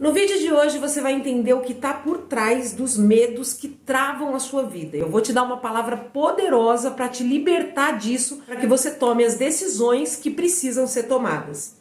No vídeo de hoje você vai entender o que está por trás dos medos que travam a sua vida. Eu vou te dar uma palavra poderosa para te libertar disso, para que você tome as decisões que precisam ser tomadas.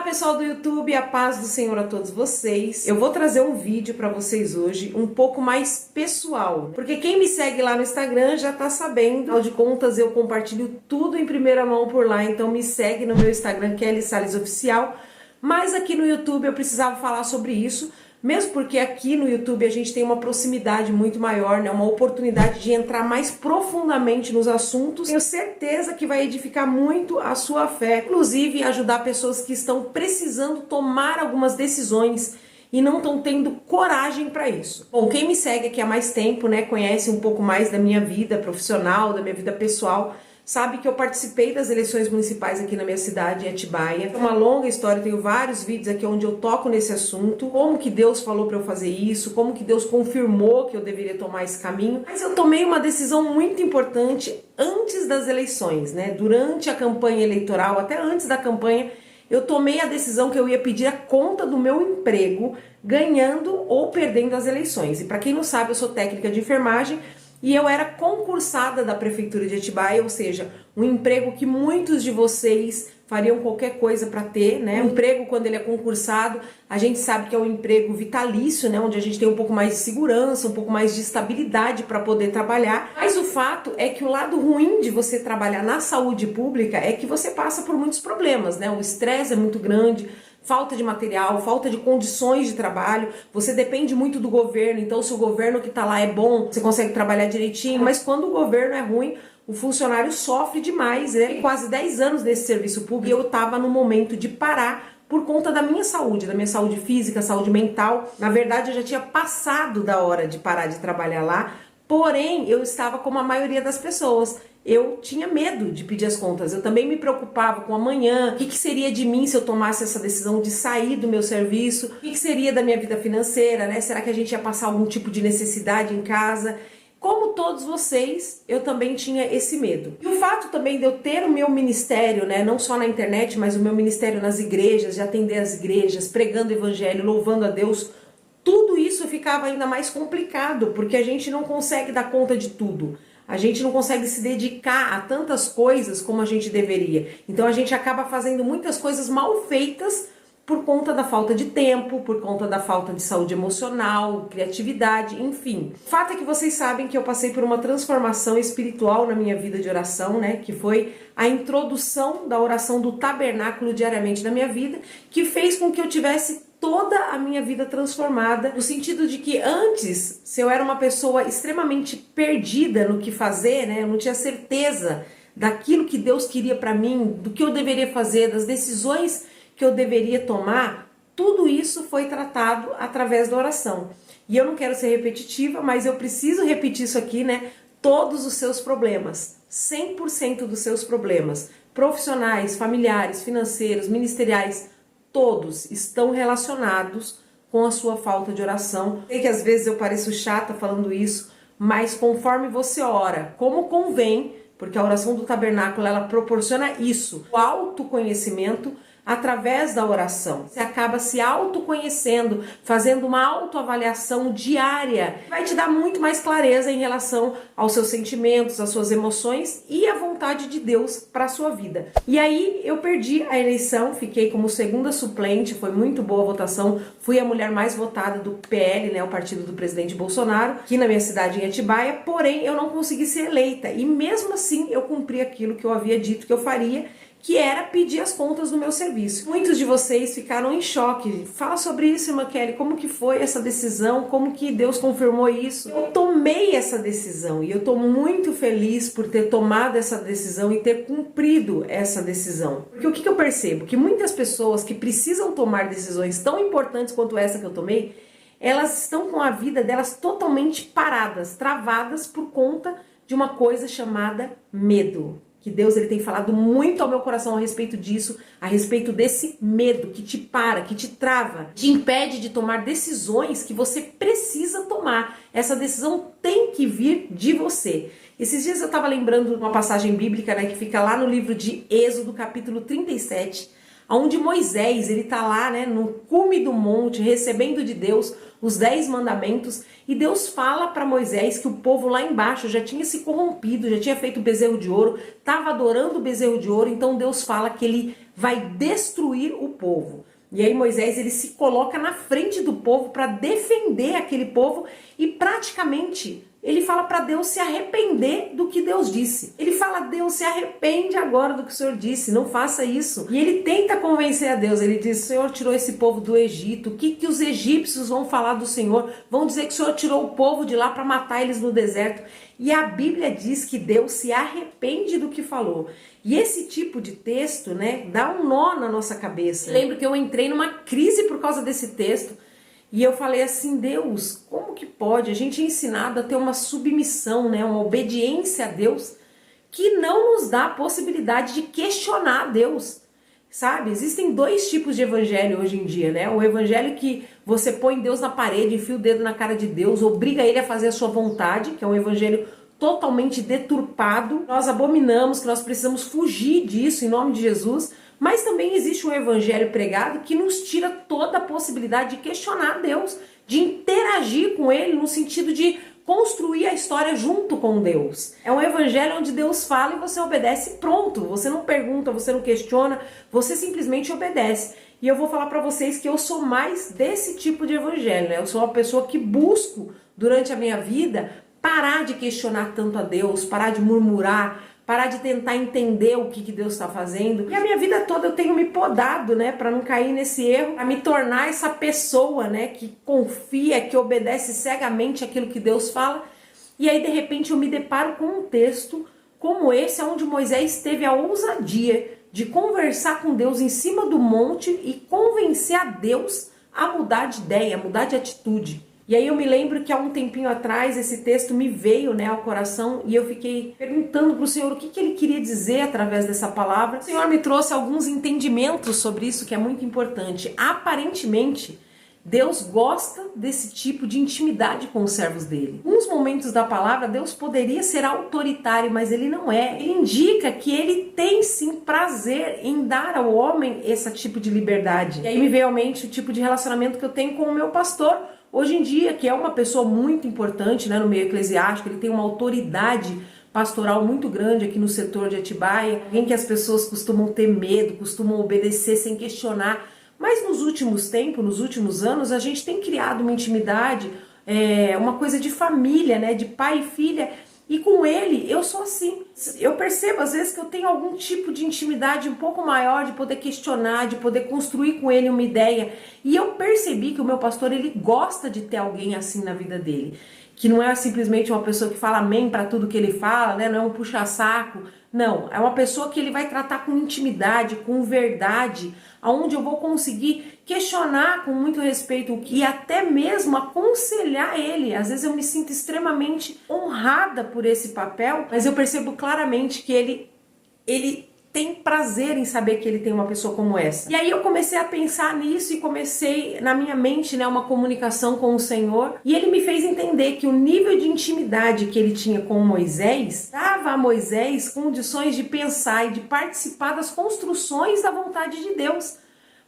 Pessoal do YouTube, a paz do Senhor a todos vocês. Eu vou trazer um vídeo para vocês hoje um pouco mais pessoal, porque quem me segue lá no Instagram já tá sabendo, afinal de contas eu compartilho tudo em primeira mão por lá, então me segue no meu Instagram, Kelly Salles Oficial. Mas aqui no YouTube eu precisava falar sobre isso, mesmo porque aqui no YouTube a gente tem uma proximidade muito maior, né? Uma oportunidade de entrar mais profundamente nos assuntos. Tenho certeza que vai edificar muito a sua fé, inclusive ajudar pessoas que estão precisando tomar algumas decisões e não estão tendo coragem para isso. Bom, quem me segue aqui há mais tempo, né, conhece um pouco mais da minha vida profissional, da minha vida pessoal, sabe que eu participei das eleições municipais aqui na minha cidade, em Atibaia. É uma longa história, tenho vários vídeos aqui onde eu toco nesse assunto, como que Deus falou para eu fazer isso, como que Deus confirmou que eu deveria tomar esse caminho. Mas eu tomei uma decisão muito importante antes das eleições, né? Durante a campanha eleitoral, até antes da campanha, eu tomei a decisão que eu ia pedir a conta do meu emprego, ganhando ou perdendo as eleições. E para quem não sabe, eu sou técnica de enfermagem, e eu era concursada da Prefeitura de Atibaia, ou seja, um emprego que muitos de vocês fariam qualquer coisa para ter, né? Um emprego, quando ele é concursado, a gente sabe que é um emprego vitalício, né? Onde a gente tem um pouco mais de segurança, um pouco mais de estabilidade para poder trabalhar. Mas o fato é que o lado ruim de você trabalhar na saúde pública é que você passa por muitos problemas, né? O estresse é muito grande, falta de material, falta de condições de trabalho, você depende muito do governo, então se o governo que está lá é bom, você consegue trabalhar direitinho, mas quando o governo é ruim, o funcionário sofre demais, né? Quase 10 anos nesse serviço público e eu estava no momento de parar por conta da minha saúde física, saúde mental. Na verdade, eu já tinha passado da hora de parar de trabalhar lá, porém, eu estava como a maioria das pessoas. Eu tinha medo de pedir as contas, eu também me preocupava com amanhã, o que seria de mim se eu tomasse essa decisão de sair do meu serviço, o que seria da minha vida financeira, né? Será que a gente ia passar algum tipo de necessidade em casa? Como todos vocês, eu também tinha esse medo. E o fato também de eu ter o meu ministério, né, não só na internet, mas o meu ministério nas igrejas, de atender as igrejas, pregando o evangelho, louvando a Deus, tudo isso ficava ainda mais complicado, porque a gente não consegue dar conta de tudo. A gente não consegue se dedicar a tantas coisas como a gente deveria. Então a gente acaba fazendo muitas coisas mal feitas por conta da falta de tempo, por conta da falta de saúde emocional, criatividade, enfim. O fato é que vocês sabem que eu passei por uma transformação espiritual na minha vida de oração, né? Que foi a introdução da oração do tabernáculo diariamente na minha vida, que fez com que eu tivesse toda a minha vida transformada, no sentido de que antes, se eu era uma pessoa extremamente perdida no que fazer, né? Eu não tinha certeza daquilo que Deus queria para mim, do que eu deveria fazer, das decisões que eu deveria tomar, tudo isso foi tratado através da oração. E eu não quero ser repetitiva, mas eu preciso repetir isso aqui, né? Todos os seus problemas, 100% dos seus problemas, profissionais, familiares, financeiros, ministeriais, todos estão relacionados com a sua falta de oração. Sei que às vezes eu pareço chata falando isso, mas conforme você ora, como convém, porque a oração do tabernáculo ela proporciona isso, o autoconhecimento, através da oração. Você acaba se autoconhecendo, fazendo uma autoavaliação diária. Vai te dar muito mais clareza em relação aos seus sentimentos, às suas emoções e à vontade de Deus para a sua vida. E aí eu perdi a eleição, fiquei como segunda suplente, foi muito boa a votação, fui a mulher mais votada do PL, né, o partido do presidente Bolsonaro, aqui na minha cidade em Atibaia, porém eu não consegui ser eleita e mesmo assim eu cumpri aquilo que eu havia dito que eu faria, que era pedir as contas do meu serviço. Muitos de vocês ficaram em choque. Fala sobre isso, irmã Kelly, como que foi essa decisão, como que Deus confirmou isso? Eu tomei essa decisão e eu estou muito feliz por ter tomado essa decisão e ter cumprido essa decisão. Porque o que eu percebo? Que muitas pessoas que precisam tomar decisões tão importantes quanto essa que eu tomei, elas estão com a vida delas totalmente paradas, travadas por conta de uma coisa chamada medo. que Deus ele tem falado muito ao meu coração a respeito disso, a respeito desse medo que te para, que te trava, te impede de tomar decisões que você precisa tomar. Essa decisão tem que vir de você. Esses dias eu estava lembrando de uma passagem bíblica, né, que fica lá no livro de Êxodo, capítulo 37, onde Moisés, ele tá lá, né, no cume do monte, recebendo de Deus os 10 mandamentos, e Deus fala para Moisés que o povo lá embaixo já tinha se corrompido, já tinha feito bezerro de ouro, estava adorando o bezerro de ouro, então Deus fala que ele vai destruir o povo. E aí Moisés, ele se coloca na frente do povo para defender aquele povo e praticamente ele fala para Deus se arrepender do que Deus disse. Ele fala: Deus, se arrepende agora do que o Senhor disse, não faça isso. E ele tenta convencer a Deus, ele diz: o Senhor tirou esse povo do Egito, o que os egípcios vão falar do Senhor? Vão dizer que o Senhor tirou o povo de lá para matar eles no deserto. E a Bíblia diz que Deus se arrepende do que falou. E esse tipo de texto, né, dá um nó na nossa cabeça. Lembro que eu entrei numa crise por causa desse texto. E eu falei assim: Deus, como que pode? A gente é ensinado a ter uma submissão, né, uma obediência a Deus, que não nos dá a possibilidade de questionar Deus, sabe? Existem dois tipos de evangelho hoje em dia, né? O evangelho que você põe Deus na parede, enfia o dedo na cara de Deus, obriga ele a fazer a sua vontade, que é um evangelho totalmente deturpado. Nós abominamos, que nós precisamos fugir disso em nome de Jesus. Mas também existe um evangelho pregado que nos tira toda a possibilidade de questionar Deus, de interagir com Ele no sentido de construir a história junto com Deus. É um evangelho onde Deus fala e você obedece, pronto. Você não pergunta, você não questiona, você simplesmente obedece. E eu vou falar para vocês que eu sou mais desse tipo de evangelho, né? Eu sou uma pessoa que busco durante a minha vida parar de questionar tanto a Deus, parar de murmurar, parar de tentar entender o que Deus está fazendo. E a minha vida toda eu tenho me podado, né, para não cair nesse erro, a me tornar essa pessoa, né, que confia, que obedece cegamente aquilo que Deus fala. E aí de repente eu me deparo com um texto como esse, onde Moisés teve a ousadia de conversar com Deus em cima do monte e convencer a Deus a mudar de ideia, a mudar de atitude. E aí eu me lembro que há um tempinho atrás esse texto me veio, né, ao coração, e eu fiquei perguntando para o Senhor o que ele queria dizer através dessa palavra. O Senhor me trouxe alguns entendimentos sobre isso que é muito importante. Aparentemente, Deus gosta desse tipo de intimidade com os servos dele. Em uns momentos da palavra, Deus poderia ser autoritário, mas ele não é. Ele indica que ele tem sim prazer em dar ao homem esse tipo de liberdade. E aí me veio à mente o tipo de relacionamento que eu tenho com o meu pastor hoje em dia, que é uma pessoa muito importante, né, no meio eclesiástico. Ele tem uma autoridade pastoral muito grande aqui no setor de Atibaia, alguém que as pessoas costumam ter medo, costumam obedecer sem questionar. Mas nos últimos tempos, nos últimos anos, a gente tem criado uma intimidade, uma coisa de família, né, de pai e filha. E com ele, eu sou assim. Eu percebo às vezes que eu tenho algum tipo de intimidade um pouco maior, de poder questionar, de poder construir com ele uma ideia. E eu percebi que o meu pastor, ele gosta de ter alguém assim na vida dele. Que não é simplesmente uma pessoa que fala amém para tudo que ele fala, né? Não é um puxa-saco. Não, é uma pessoa que ele vai tratar com intimidade, com verdade, onde eu vou conseguir questionar com muito respeito e até mesmo aconselhar ele. Às vezes eu me sinto extremamente honrada por esse papel, mas eu percebo claramente que ele tem prazer em saber que ele tem uma pessoa como essa. E aí eu comecei a pensar nisso e comecei na minha mente, né, uma comunicação com o Senhor, e ele me fez entender que o nível de intimidade que ele tinha com Moisés dava a Moisés condições de pensar e de participar das construções da vontade de Deus.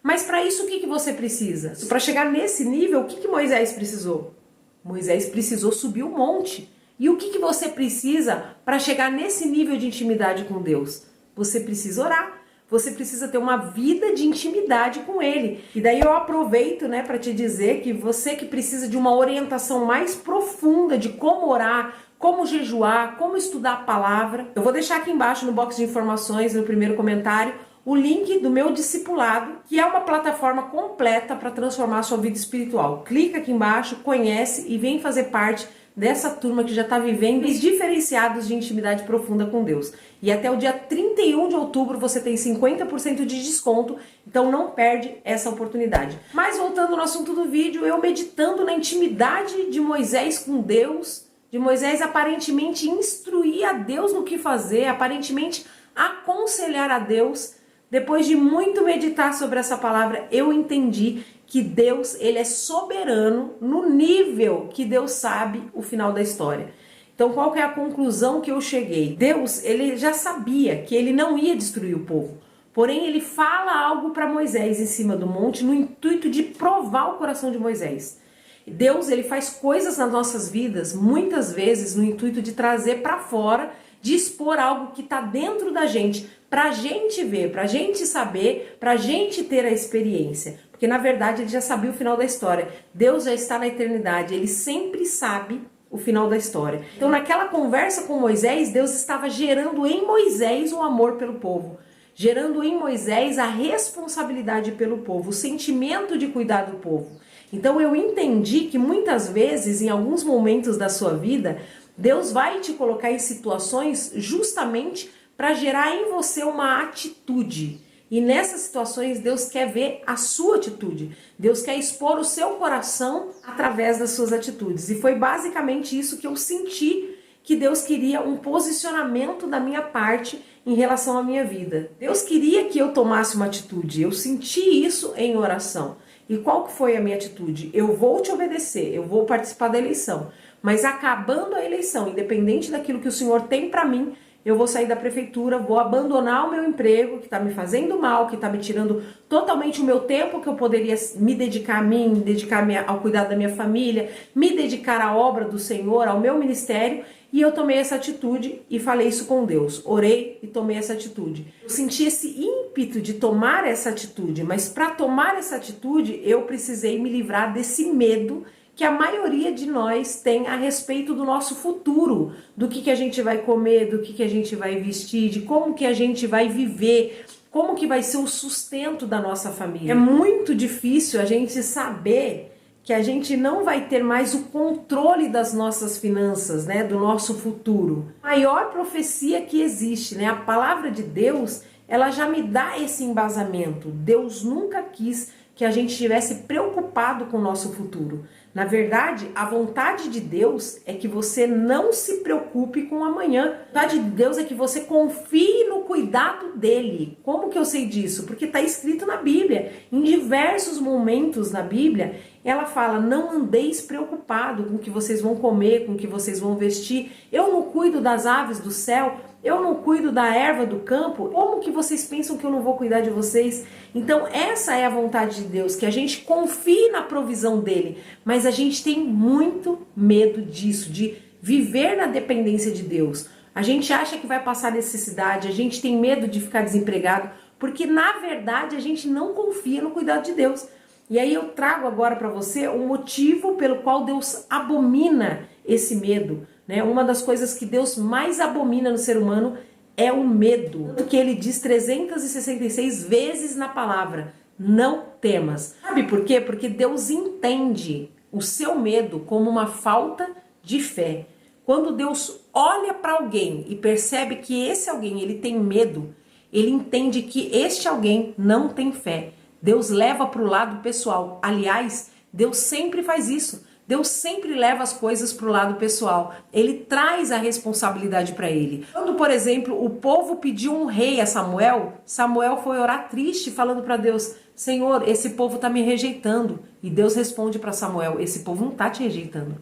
Mas para isso o que você precisa? Para chegar nesse nível, o que Moisés precisou? Moisés precisou subir o monte. E o que você precisa para chegar nesse nível de intimidade com Deus? Você precisa orar, você precisa ter uma vida de intimidade com Ele. E daí eu aproveito, né, para te dizer que você que precisa de uma orientação mais profunda de como orar, como jejuar, como estudar a palavra, eu vou deixar aqui embaixo no box de informações, no primeiro comentário, o link do meu discipulado, que é uma plataforma completa para transformar a sua vida espiritual. Clica aqui embaixo, conhece e vem fazer parte dessa turma que já está vivendo os diferenciados de intimidade profunda com Deus. E até o dia 31 de outubro você tem 50% de desconto, então não perde essa oportunidade. Mas voltando ao assunto do vídeo, eu meditando na intimidade de Moisés com Deus, de Moisés aparentemente instruir a Deus no que fazer, aparentemente aconselhar a Deus. Depois de muito meditar sobre essa palavra, eu entendi que Deus, ele é soberano no nível que Deus sabe o final da história. Então, qual que é a conclusão que eu cheguei? Deus, ele já sabia que ele não ia destruir o povo. Porém, ele fala algo para Moisés em cima do monte no intuito de provar o coração de Moisés. Deus, ele faz coisas nas nossas vidas, muitas vezes no intuito de trazer para fora, de expor algo que está dentro da gente, para a gente ver, para a gente saber, para a gente ter a experiência. Porque na verdade ele já sabia o final da história. Deus já está na eternidade, ele sempre sabe o final da história. Então naquela conversa com Moisés, Deus estava gerando em Moisés o amor pelo povo. Gerando em Moisés a responsabilidade pelo povo, o sentimento de cuidar do povo. Então eu entendi que muitas vezes, em alguns momentos da sua vida, Deus vai te colocar em situações justamente para gerar em você uma atitude. E nessas situações Deus quer ver a sua atitude. Deus quer expor o seu coração através das suas atitudes. E foi basicamente isso que eu senti, que Deus queria um posicionamento da minha parte em relação à minha vida. Deus queria que eu tomasse uma atitude. Eu senti isso em oração. E qual que foi a minha atitude? Eu vou te obedecer, eu vou participar da eleição. Mas acabando a eleição, independente daquilo que o Senhor tem para mim, eu vou sair da prefeitura, vou abandonar o meu emprego, que está me fazendo mal, que está me tirando totalmente o meu tempo, que eu poderia me dedicar a mim, me dedicar ao cuidado da minha família, me dedicar à obra do Senhor, ao meu ministério. E eu tomei essa atitude e falei isso com Deus. Orei e tomei essa atitude. Eu senti esse ímpeto de tomar essa atitude, mas para tomar essa atitude, eu precisei me livrar desse medo que a maioria de nós tem a respeito do nosso futuro, do que a gente vai comer, do que a gente vai vestir, de como que a gente vai viver, como que vai ser o sustento da nossa família. É muito difícil a gente saber que a gente não vai ter mais o controle das nossas finanças, né, do nosso futuro. A maior profecia que existe, né, a palavra de Deus, ela já me dá esse embasamento. Deus nunca quis que a gente estivesse preocupado com o nosso futuro. Na verdade, a vontade de Deus é que você não se preocupe com o amanhã. A vontade de Deus é que você confie no cuidado dele. Como que eu sei disso? Porque está escrito na Bíblia. Em diversos momentos na Bíblia, ela fala, não andeis preocupado com o que vocês vão comer, com o que vocês vão vestir. Eu não cuido das aves do céu, eu não cuido da erva do campo. Como que vocês pensam que eu não vou cuidar de vocês? Então essa é a vontade de Deus, que a gente confie na provisão dele. Mas a gente tem muito medo disso, de viver na dependência de Deus. A gente acha que vai passar necessidade, a gente tem medo de ficar desempregado, porque na verdade a gente não confia no cuidado de Deus. E aí eu trago agora para você o motivo pelo qual Deus abomina esse medo, né? Uma das coisas que Deus mais abomina no ser humano é o medo. Tanto que ele diz 366 vezes na palavra, não temas. Sabe por quê? Porque Deus entende o seu medo como uma falta de fé. Quando Deus olha para alguém e percebe que esse alguém ele tem medo, ele entende que este alguém não tem fé. Deus leva para o lado pessoal. Aliás, Deus sempre faz isso. Deus sempre leva as coisas para o lado pessoal. Ele traz a responsabilidade para ele. Quando, por exemplo, o povo pediu um rei a Samuel, Samuel foi orar triste, falando para Deus, Senhor, esse povo está me rejeitando. E Deus responde para Samuel, esse povo não está te rejeitando.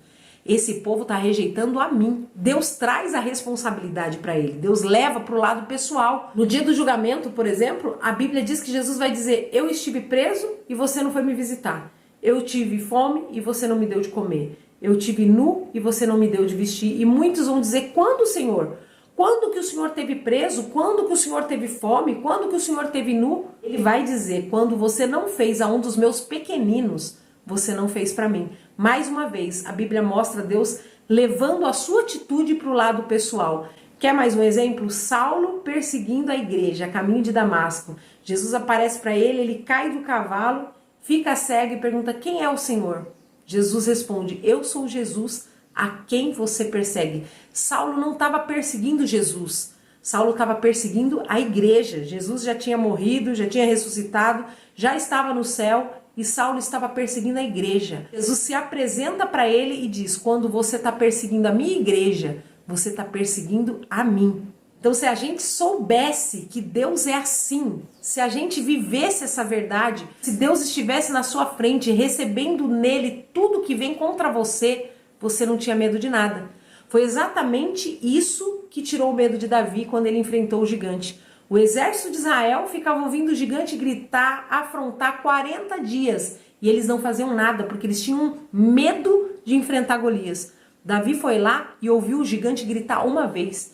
Esse povo está rejeitando a mim. Deus traz a responsabilidade para ele. Deus leva para o lado pessoal. No dia do julgamento, por exemplo, a Bíblia diz que Jesus vai dizer, eu estive preso e você não foi me visitar. Eu tive fome e você não me deu de comer. Eu tive nu e você não me deu de vestir. E muitos vão dizer, quando, Senhor? Quando que o Senhor teve preso? Quando que o Senhor teve fome? Quando que o Senhor teve nu? Ele vai dizer, quando você não fez a um dos meus pequeninos, você não fez para mim. Mais uma vez, a Bíblia mostra Deus levando a sua atitude para o lado pessoal. Quer mais um exemplo? Saulo perseguindo a igreja, a caminho de Damasco. Jesus aparece para ele, ele cai do cavalo, fica cego e pergunta, quem é o Senhor? Jesus responde, eu sou Jesus, a quem você persegue. Saulo não estava perseguindo Jesus, Saulo estava perseguindo a igreja. Jesus já tinha morrido, já tinha ressuscitado, já estava no céu e Saulo estava perseguindo a igreja. Jesus se apresenta para ele e diz, quando você está perseguindo a minha igreja, você está perseguindo a mim. Então, se a gente soubesse que Deus é assim, se a gente vivesse essa verdade, se Deus estivesse na sua frente, recebendo nele tudo que vem contra você, você não tinha medo de nada. Foi exatamente isso que tirou o medo de Davi quando ele enfrentou o gigante. O exército de Israel ficava ouvindo o gigante gritar, afrontar 40 dias. E eles não faziam nada, porque eles tinham medo de enfrentar Golias. Davi foi lá e ouviu o gigante gritar uma vez.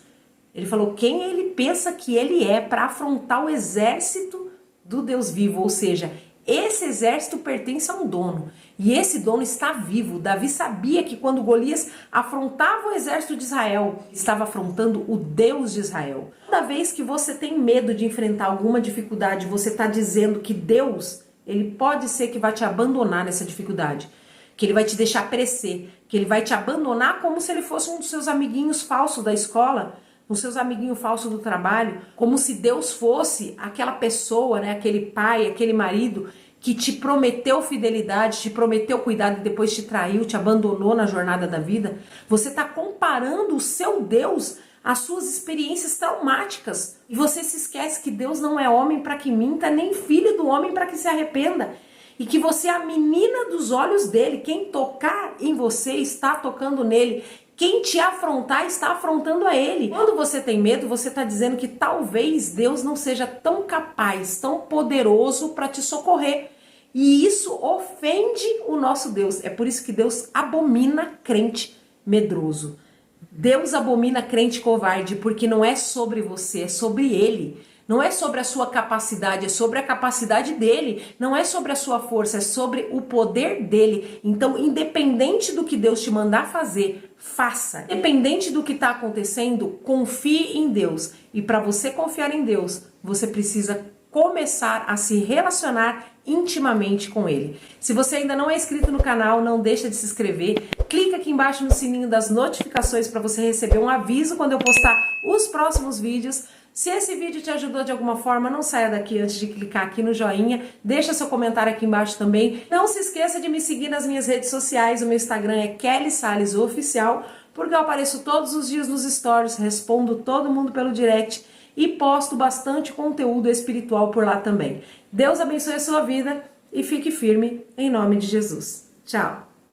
Ele falou, quem ele pensa que ele é para afrontar o exército do Deus vivo? Ou seja, esse exército pertence a um dono. E esse dono está vivo. Davi sabia que quando Golias afrontava o exército de Israel, estava afrontando o Deus de Israel. Toda vez que você tem medo de enfrentar alguma dificuldade, você está dizendo que Deus, ele pode ser que vai te abandonar nessa dificuldade. Que ele vai te deixar perecer. Que ele vai te abandonar como se ele fosse um dos seus amiguinhos falsos da escola, os seus amiguinhos falsos do trabalho, como se Deus fosse aquela pessoa, né, aquele pai, aquele marido que te prometeu fidelidade, te prometeu cuidado e depois te traiu, te abandonou na jornada da vida. Você está comparando o seu Deus às suas experiências traumáticas. E você se esquece que Deus não é homem para que minta, nem filho do homem para que se arrependa. E que você é a menina dos olhos dele. Quem tocar em você está tocando nele. Quem te afrontar está afrontando a ele. Quando você tem medo, você está dizendo que talvez Deus não seja tão capaz, tão poderoso para te socorrer. E isso ofende o nosso Deus. É por isso que Deus abomina crente medroso. Deus abomina crente covarde, porque não é sobre você, é sobre ele. Não é sobre a sua capacidade, é sobre a capacidade dele. Não é sobre a sua força, é sobre o poder dele. Então, independente do que Deus te mandar fazer, faça. Independente do que está acontecendo, confie em Deus. E para você confiar em Deus, você precisa começar a se relacionar intimamente com ele. Se você ainda não é inscrito no canal, não deixa de se inscrever. Clica aqui embaixo no sininho das notificações para você receber um aviso quando eu postar os próximos vídeos. Se esse vídeo te ajudou de alguma forma, não saia daqui antes de clicar aqui no joinha. Deixa seu comentário aqui embaixo também. Não se esqueça de me seguir nas minhas redes sociais. O meu Instagram é Kelly Salles Oficial, porque eu apareço todos os dias nos stories, respondo todo mundo pelo direct e posto bastante conteúdo espiritual por lá também. Deus abençoe a sua vida e fique firme em nome de Jesus. Tchau!